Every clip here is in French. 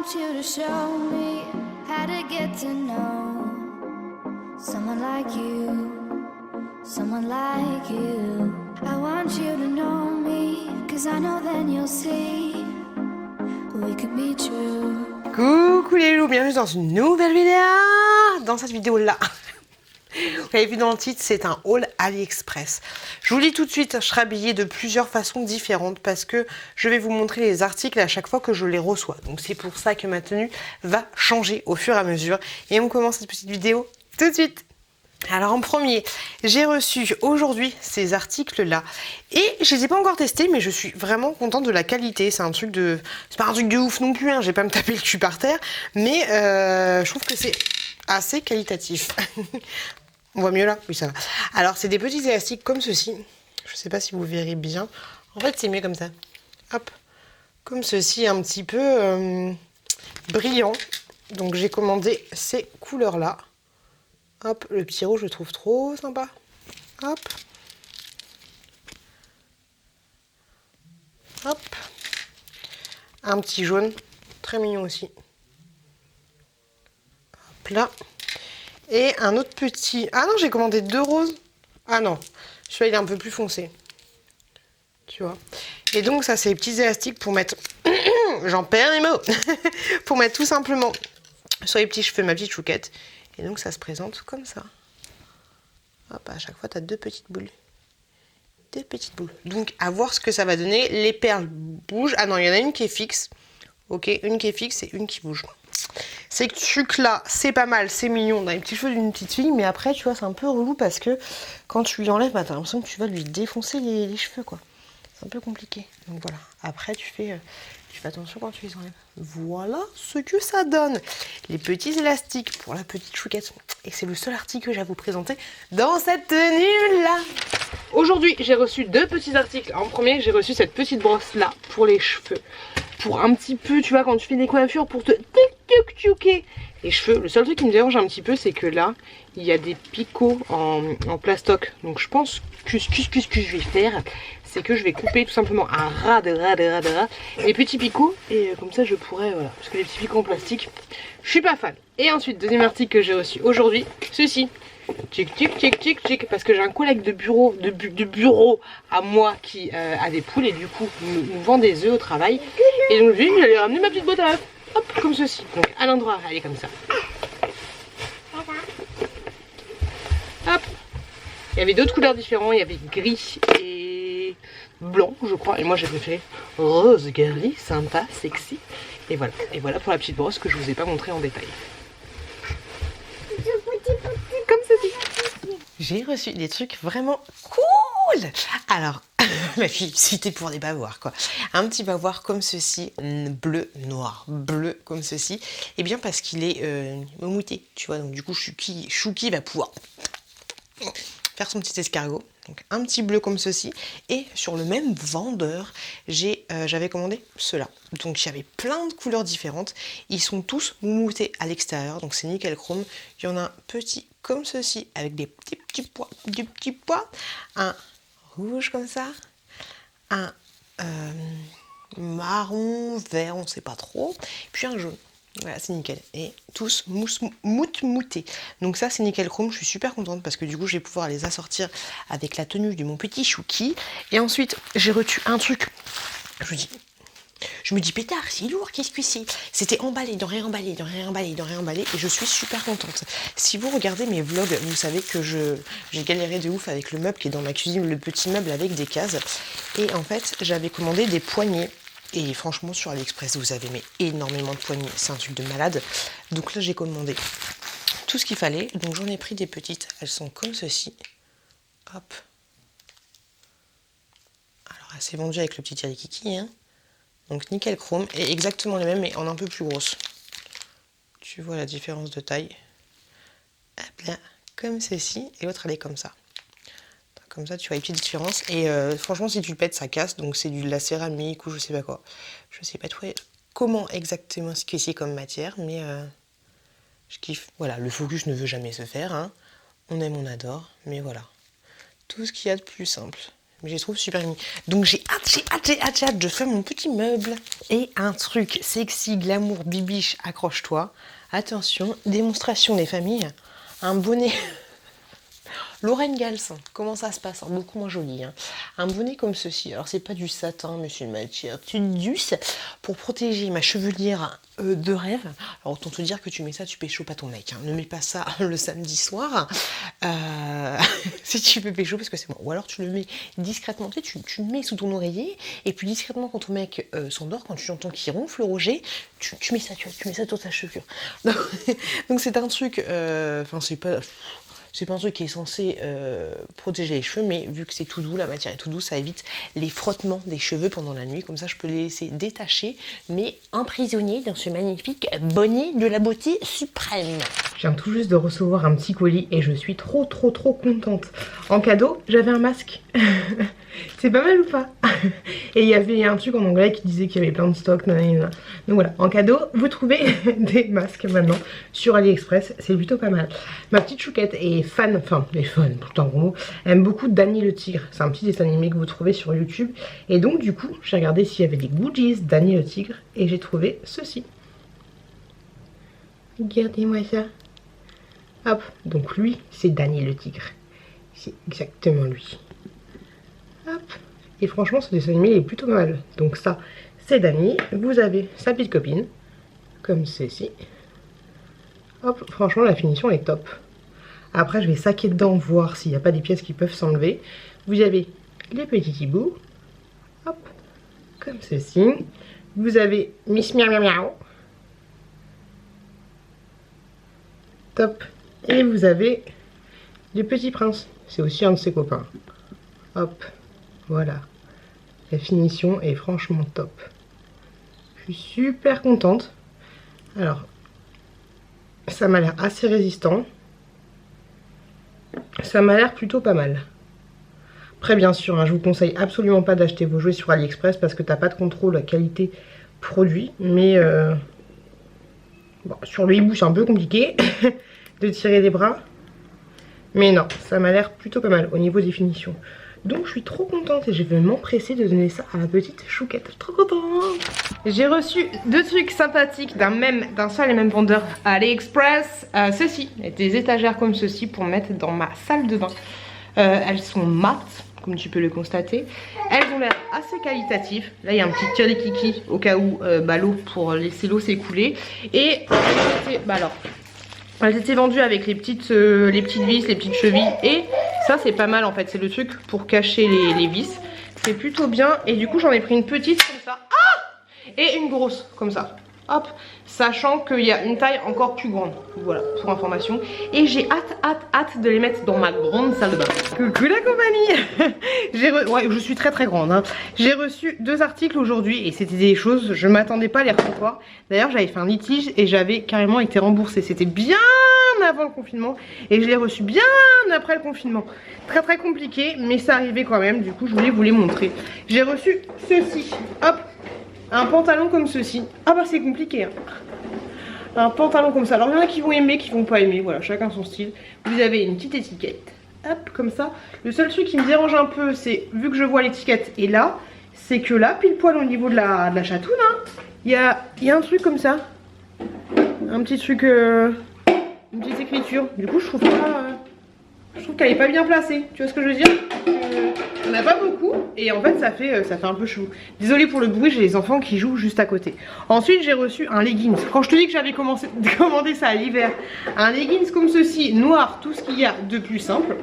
want you to show me how to get to know someone like you, someone like you. I want you to know me, cause I know then you'll see we could be true. Coucou les loups, bienvenue dans une nouvelle vidéo. Dans cette vidéo là, vous avez vu dans le titre, c'est un haul AliExpress. Je vous le dis tout de suite, je serai habillée de plusieurs façons différentes parce que je vais vous montrer les articles à chaque fois que je les reçois. Donc c'est pour ça que ma tenue va changer au fur et à mesure. Et on commence cette petite vidéo tout de suite. Alors en premier, j'ai reçu aujourd'hui ces articles-là et je les ai pas encore testés, mais je suis vraiment contente de la qualité. C'est pas un truc de ouf non plus, hein. Je vais pas me taper le cul par terre, mais je trouve que c'est assez qualitatif. On voit mieux là? Oui, ça va. Alors c'est des petits élastiques comme ceci. Je sais pas si vous verrez bien. En fait, c'est mieux comme ça. Hop, comme ceci, un petit peu brillant. Donc j'ai commandé ces couleurs-là. Hop, le petit rouge, je le trouve trop sympa. Hop. Hop. Un petit jaune, très mignon aussi. Hop là. Et un autre petit... Ah non, j'ai commandé 2 roses. Ah non, celui-là, il est un peu plus foncé. Tu vois. Et donc, ça, c'est les petits élastiques pour mettre... J'en perds les mots. Pour mettre tout simplement sur les petits cheveux, ma petite chouquette. Et donc, ça se présente comme ça. Hop, à chaque fois, tu as 2 petites boules. 2 petites boules. Donc, à voir ce que ça va donner. Les perles bougent. Ah non, il y en a une qui est fixe. Ok, une qui est fixe et une qui bouge. Ces trucs-là, c'est pas mal, c'est mignon. On a les petits cheveux d'une petite fille, mais après, tu vois, c'est un peu relou parce que quand tu lui enlèves, bah, t'as l'impression que tu vas lui défoncer les cheveux, quoi. C'est un peu compliqué. Donc voilà. Après, tu fais attention quand tu les enlèves. Voilà ce que ça donne. Les petits élastiques pour la petite chouquette. Et c'est le seul article que j'ai à vous présenter dans cette tenue-là. Aujourd'hui, j'ai reçu 2 petits articles. En premier, j'ai reçu cette petite brosse-là pour les cheveux. Pour un petit peu, tu vois, quand tu fais des coiffures, pour te tic-tic-tic les cheveux. Le seul truc qui me dérange un petit peu, c'est que là, il y a des picots en plastoc. Donc je pense que ce que je vais faire, c'est que je vais couper tout simplement un ras de les petits picots. Et comme ça, je pourrais, voilà. Parce que les petits picots en plastique, je suis pas fan. Et ensuite, deuxième article que j'ai reçu aujourd'hui, ceci. Tic, parce que j'ai un collègue de bureau, à moi qui a des poules et du coup nous vend des œufs au travail. Et donc lui, j'allais ramener ma petite boîte à œufs. Hop, comme ceci. Donc à l'endroit, elle est comme ça. Hop. Il y avait d'autres couleurs différentes, il y avait gris et blanc, je crois. Et moi j'ai préféré rose, gris, sympa, sexy. Et voilà pour la petite brosse que je vous ai pas montré en détail. Comme ceci. J'ai reçu des trucs vraiment cool. Alors, ma fille, c'était pour des bavoirs, quoi. Un petit bavoir comme ceci, bleu, noir, bleu comme ceci. Et bien parce qu'il est mouté, tu vois. Donc du coup, Chouki va pouvoir faire son petit escargot. Donc un petit bleu comme ceci. Et sur le même vendeur, j'avais commandé ceux-là. Donc il y avait plein de couleurs différentes. Ils sont tous moumoutes à l'extérieur. Donc c'est nickel chrome. Il y en a un petit comme ceci avec des petits pois. Un rouge comme ça. Un marron, vert, on ne sait pas trop. Puis un jaune. Voilà, c'est nickel. Et tous moutés. Donc ça, c'est nickel chrome. Je suis super contente parce que du coup, je vais pouvoir les assortir avec la tenue de mon petit Chouki. Et ensuite, j'ai reçu un truc. Je me dis, pétard, c'est lourd, qu'est-ce que c'est? C'était emballé, dans réemballé. Et je suis super contente. Si vous regardez mes vlogs, vous savez que j'ai galéré de ouf avec le meuble qui est dans ma cuisine, le petit meuble avec des cases. Et en fait, j'avais commandé des poignées. Et franchement, sur AliExpress, vous avez énormément de poignées. C'est un truc de malade. Donc là, j'ai commandé tout ce qu'il fallait. Donc j'en ai pris des petites. Elles sont comme ceci. Hop. Alors, elle s'est vendue avec le petit Kiki, hein. Donc nickel chrome. Et exactement les mêmes, mais en un peu plus grosse. Tu vois la différence de taille. Hop là. Comme ceci. Et l'autre, elle est comme ça. Comme ça, tu vois les petites différences. Et franchement, si tu le pètes, ça casse. Donc, c'est de la céramique ou je sais pas quoi. Je sais pas trop comment exactement ce que c'est comme matière. Mais je kiffe. Voilà, le focus ne veut jamais se faire. Hein. On aime, on adore. Mais voilà. Tout ce qu'il y a de plus simple. Mais je les trouve super mimi. Donc j'ai hâte de faire mon petit meuble. Et un truc sexy, glamour, bibiche, accroche-toi. Attention, démonstration des familles. Un bonnet... Lorraine Gals, comment ça se passe? Beaucoup moins joli. Hein. Un bonnet comme ceci. Alors, c'est pas du satin, mais c'est une matière tudus pour protéger ma chevelure de rêve. Alors, autant te dire que tu mets ça, tu pécho pas ton mec. Hein. Ne mets pas ça le samedi soir. Si tu peux pécho, parce que c'est bon. Ou alors, tu le mets discrètement. Tu sais, tu le mais sous ton oreiller. Et puis, discrètement, quand ton mec s'endort, quand tu entends qu'il ronfle, Roger, tu mets ça, tu mets ça sur ta chevelure. Donc, c'est un truc... Enfin, c'est pas... C'est pas un truc qui est censé protéger les cheveux, mais vu que c'est tout doux, la matière est tout douce, ça évite les frottements des cheveux pendant la nuit. Comme ça, je peux les laisser détachés, mais emprisonnés dans ce magnifique bonnet de la beauté suprême. Je viens tout juste de recevoir un petit colis et je suis trop contente. En cadeau, j'avais un masque. C'est pas mal ou pas? Et il y avait un truc en anglais qui disait qu'il y avait plein de stocks. Nanana. Donc voilà, en cadeau, vous trouvez des masques maintenant sur AliExpress. C'est plutôt pas mal. Ma petite chouquette est fan, enfin, elle est fan, tout un gros mot. Elle aime beaucoup Danny le Tigre. C'est un petit dessin animé que vous trouvez sur YouTube. Et donc, du coup, j'ai regardé s'il y avait des goodies Danny le Tigre. Et j'ai trouvé ceci. Regardez-moi ça. Hop, donc lui, c'est Danny le Tigre. C'est exactement lui. Hop. Et franchement, ce dessin animé est plutôt mal. Donc ça, c'est Danny. Vous avez sa petite copine, comme ceci. Hop, franchement, la finition est top. Après, je vais saquer dedans, voir s'il n'y a pas des pièces qui peuvent s'enlever. Vous avez les petits hiboux. Hop, comme ceci. Vous avez Miss Miaou Miaou. Top. Et vous avez le petit prince. C'est aussi un de ses copains. Hop. Voilà. La finition est franchement top. Je suis super contente. Alors, ça m'a l'air assez résistant. Ça m'a l'air plutôt pas mal. Après, bien sûr, hein, je vous conseille absolument pas d'acheter vos jouets sur AliExpress parce que t'as pas de contrôle qualité produit. Mais bon, sur le hibou, c'est un peu compliqué de tirer les bras. Mais non, ça m'a l'air plutôt pas mal au niveau des finitions. Donc je suis trop contente et je vais m'empresser de donner ça à la petite chouquette. Je suis trop contente. J'ai reçu deux trucs sympathiques d'un seul et même vendeur à AliExpress. Ceci, des étagères comme ceci pour mettre dans ma salle de bain. Elles sont mates, comme tu peux le constater. Elles ont l'air assez qualitatives. Là il y a un petit kiki au cas où l'eau pour laisser l'eau s'écouler. Et elles étaient vendues avec les petites vis, les petites chevilles. Et ça c'est pas mal en fait. C'est le truc pour cacher les vis. C'est plutôt bien. Et du coup j'en ai pris une petite comme ça. Ah! Et une grosse comme ça. Hop. Sachant qu'il y a une taille encore plus grande. Voilà, pour information. Et j'ai hâte de les mettre dans ma grande salle de bain. Coucou la compagnie. Ouais, je suis très grande. Hein. J'ai reçu deux articles aujourd'hui. Et c'était des choses, je m'attendais pas à les recevoir. D'ailleurs j'avais fait un litige et j'avais carrément été remboursée. C'était bien avant le confinement. Et je l'ai reçu bien après le confinement. Très compliqué, mais ça arrivait quand même. Du coup je voulais vous les montrer. J'ai reçu ceci. Hop. Un pantalon comme ceci. Ah bah c'est compliqué hein. Un pantalon comme ça. Alors il y en a qui vont aimer, qui vont pas aimer. Voilà, chacun son style. Vous avez une petite étiquette. Hop, comme ça. Le seul truc qui me dérange un peu, c'est, vu que je vois l'étiquette est là, c'est que là, pile poil au niveau de la chatoune, hein, il y a un truc comme ça. Un petit truc, une petite écriture. Du coup, je trouve qu'elle est pas bien placée. Tu vois ce que je veux dire? On n'a pas beaucoup et en fait ça fait un peu chaud. Désolée pour le bruit, j'ai les enfants qui jouent juste à côté. Ensuite j'ai reçu un leggings. Quand je te dis que j'avais commandé ça à l'hiver, un leggings comme ceci, noir, tout ce qu'il y a de plus simple.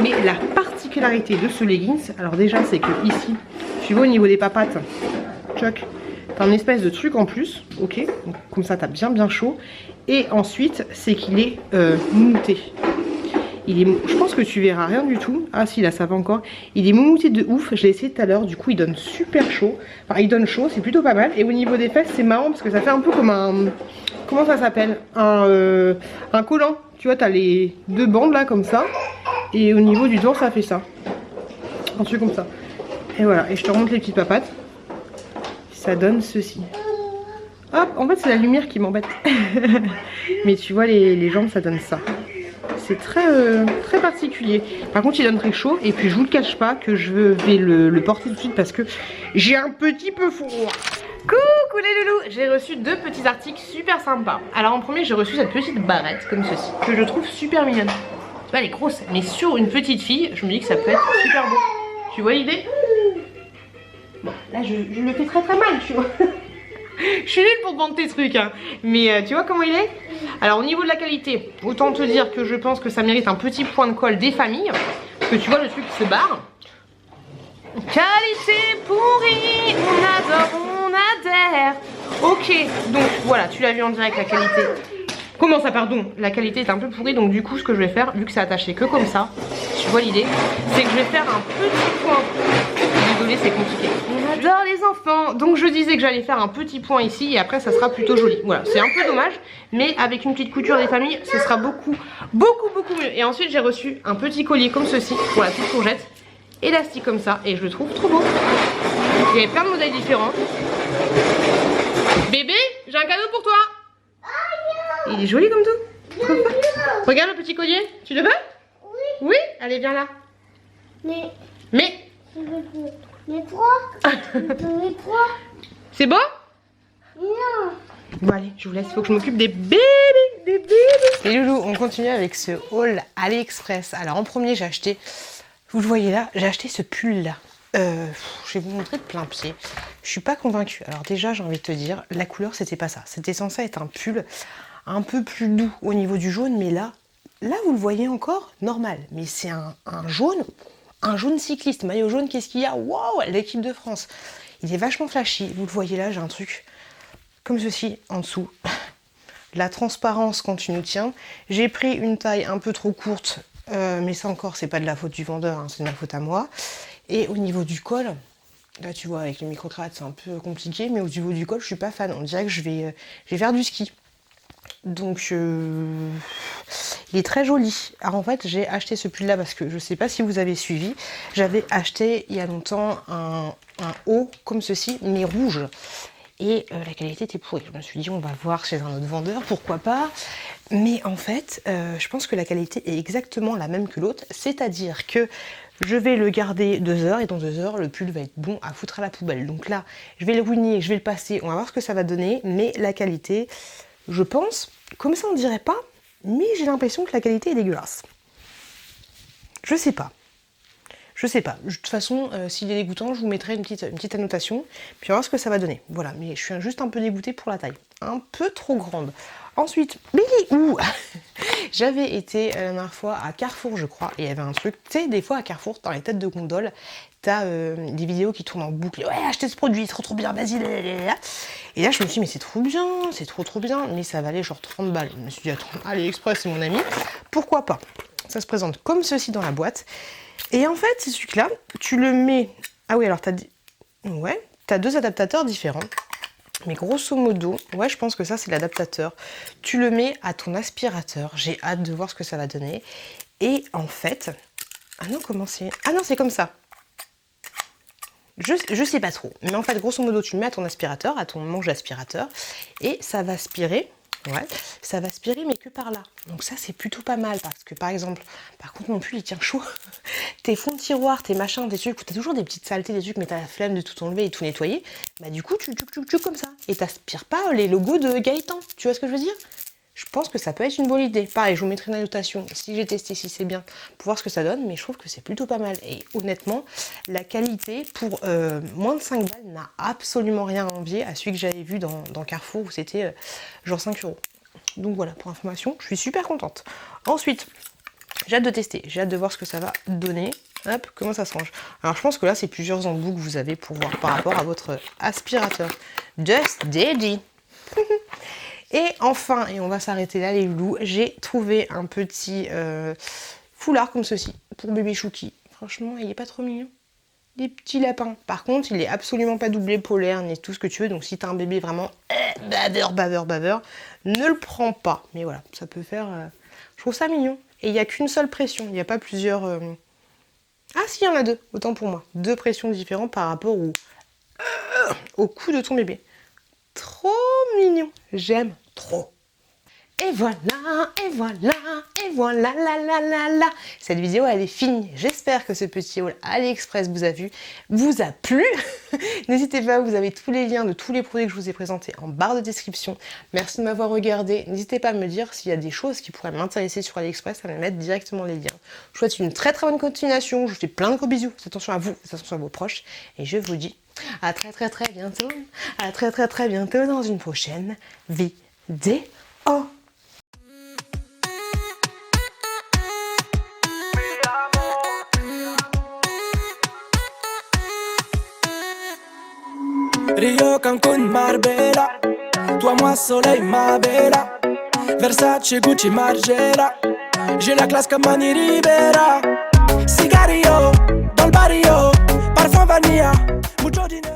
Mais la particularité de ce leggings, alors déjà c'est que ici, tu vois au niveau des papates, choc, t'as un espèce de truc en plus, ok, donc, comme ça t'as bien chaud. Et ensuite c'est qu'il est mouté. Je pense que tu verras rien du tout. Ah si, là ça va encore. Il est moumouté de ouf. Je l'ai essayé tout à l'heure. Du coup il donne super chaud. Enfin il donne chaud, c'est plutôt pas mal. Et au niveau des fesses c'est marrant parce que ça fait un peu comme un... Comment ça s'appelle? Un collant. Tu vois, t'as les deux bandes là comme ça. Et au niveau du dos ça fait ça. Un truc comme ça. Et voilà. Et je te remonte les petites papates. Ça donne ceci. Hop, en fait c'est la lumière qui m'embête. Mais tu vois les jambes ça donne ça. c'est très particulier. Par contre, il donne très chaud. Et puis, je vous le cache pas que je vais le porter tout de suite parce que j'ai un petit peu froid. Coucou les loulous, j'ai reçu 2 petits articles super sympas. Alors en premier, j'ai reçu cette petite barrette comme ceci, que je trouve super mignonne. Tu vois, elle est grosse, mais sur une petite fille, je me dis que ça peut être super beau. Tu vois l'idée? Bon, là je le fais très mal, tu vois. Je suis nulle pour te vendre tes trucs, hein. Mais tu vois comment il est? Alors au niveau de la qualité, autant te dire que je pense que ça mérite un petit point de colle des familles. Parce que tu vois le truc qui se barre. Qualité pourrie, on adore, on adhère. Ok, donc voilà, tu l'as vu en direct, la qualité. Comment ça, pardon? La qualité est un peu pourrie, donc du coup, ce que je vais faire, vu que c'est attaché que comme ça, tu vois l'idée, c'est que je vais faire un petit point. Désolée, c'est compliqué. On adore les enfants. Donc je disais que j'allais faire un petit point ici et après ça sera plutôt joli. Voilà, c'est un peu dommage, mais avec une petite couture des familles, ce sera beaucoup mieux. Et ensuite, j'ai reçu un petit collier comme ceci pour la petite courgette. Élastique comme ça et je le trouve trop beau. Il y avait plein de modèles différents. Bébé, j'ai un cadeau pour toi. Il est joli comme tout. Regarde le petit collier, tu le veux? Oui. Oui, allez viens là. Mais trois. c'est beau? Non. Bon allez, je vous laisse, il faut que je m'occupe des bébés, Les loulous, on continue avec ce haul AliExpress. Alors en premier, j'ai acheté, vous le voyez là, j'ai acheté ce pull là. Je vais vous montrer de plein pied. Je suis pas convaincue. Alors déjà, j'ai envie de te dire, la couleur c'était pas ça. C'était censé être un pull un peu plus doux au niveau du jaune, mais là vous le voyez encore, normal. Mais c'est un jaune cycliste, maillot jaune, qu'est-ce qu'il y a? Waouh, l'équipe de France. Il est vachement flashy. Vous le voyez là, j'ai un truc comme ceci en dessous. La transparence quand tu nous tiens. J'ai pris une taille un peu trop courte, mais ça encore, c'est pas de la faute du vendeur, hein, c'est de ma faute à moi. Et au niveau du col, là tu vois, avec les micro-cravates, c'est un peu compliqué, mais au niveau du col, je suis pas fan. On dirait que je vais faire du ski. Donc, il est très joli. Alors en fait, j'ai acheté ce pull-là parce que je sais pas si vous avez suivi. J'avais acheté il y a longtemps un haut comme ceci, mais rouge. Et la qualité était pourrie. Je me suis dit, on va voir chez un autre vendeur, pourquoi pas. Mais en fait, je pense que la qualité est exactement la même que l'autre. C'est-à-dire que je vais le garder 2 heures et dans 2 heures, le pull va être bon à foutre à la poubelle. Donc là, je vais le ruiner, je vais le passer, on va voir ce que ça va donner. Mais la qualité, je pense, comme ça on dirait pas, mais j'ai l'impression que la qualité est dégueulasse. Je sais pas. Je sais pas. De toute façon, s'il est dégoûtant, je vous mettrai une petite annotation. Puis on va voir ce que ça va donner. Voilà, mais je suis juste un peu dégoûtée pour la taille. Un peu trop grande. Ensuite, j'avais été la dernière fois à Carrefour, je crois, et il y avait un truc. Tu sais, des fois à Carrefour, dans les têtes de gondole, t'as des vidéos qui tournent en boucle. Ouais, achetez ce produit, trop bien, vas-y. Et là, je me suis dit, mais c'est trop bien, c'est trop bien. Mais ça valait genre 30 balles. Je me suis dit, attends, AliExpress, c'est mon ami. Pourquoi pas? Ça se présente comme ceci dans la boîte. Et en fait, ce truc-là, tu le mets... Ah oui, alors t'as 2 adaptateurs différents. Mais grosso modo, ouais, je pense que ça, c'est l'adaptateur. Tu le mets à ton aspirateur. J'ai hâte de voir ce que ça va donner. Et en fait... Ah non, comment c'est... Ah non, c'est comme ça. Je sais pas trop. Mais en fait, grosso modo, tu le mets à ton aspirateur, à ton manche d'aspirateur. Et ça va aspirer... Ouais, ça va aspirer mais que par là. Donc ça c'est plutôt pas mal parce que par exemple, par contre mon pull il tient chaud. Tes fonds de tiroir, tes machins, tes trucs, t'as toujours des petites saletés, des trucs mais t'as la flemme de tout enlever et tout nettoyer. Bah du coup tu comme ça. Et t'aspires pas les logos de Gaëtan. Tu vois ce que je veux dire? Je pense que ça peut être une bonne idée. Pareil, je vous mettrai une annotation si j'ai testé, si c'est bien, pour voir ce que ça donne. Mais je trouve que c'est plutôt pas mal. Et honnêtement, la qualité pour moins de 5 balles n'a absolument rien à envier à celui que j'avais vu dans Carrefour où c'était genre 5 €. Donc voilà, pour information, je suis super contente. Ensuite, j'ai hâte de tester. J'ai hâte de voir ce que ça va donner. Hop, comment ça se range. Alors je pense que là, c'est plusieurs embouts que vous avez pour voir par rapport à votre aspirateur. Just Daddy. Et enfin, et on va s'arrêter là les loulous, j'ai trouvé un petit foulard comme ceci pour bébé Chouki. Franchement, il est pas trop mignon. Des petits lapins. Par contre, il est absolument pas doublé polaire ni tout ce que tu veux. Donc si t'as un bébé vraiment baveur, ne le prends pas. Mais voilà, ça peut faire... Je trouve ça mignon. Et il n'y a qu'une seule pression. Il n'y a pas plusieurs... Ah si, il y en a 2. Autant pour moi. 2 pressions différentes par rapport au cou de ton bébé. Trop mignon. J'aime trop. Et voilà, et voilà, et voilà, la. Cette vidéo, elle est finie. J'espère que ce petit haul AliExpress vous a plu. N'hésitez pas, vous avez tous les liens de tous les produits que je vous ai présentés en barre de description. Merci de m'avoir regardé. N'hésitez pas à me dire s'il y a des choses qui pourraient m'intéresser sur AliExpress, à me mettre directement les liens. Je vous souhaite une très très bonne continuation. Je vous fais plein de gros bisous. Faites attention à vous, faites attention à vos proches. Et je vous dis à très très très bientôt. À très très très bientôt dans une prochaine vidéo. Rio, Cancun, Marbella. Toi, moi, soleil, ma bella. Versace, Gucci, Margiela. J'ai la classe comme Manny Rivera. Cigarillo, dans le barrio. Parfum vanilla, mucho dinero.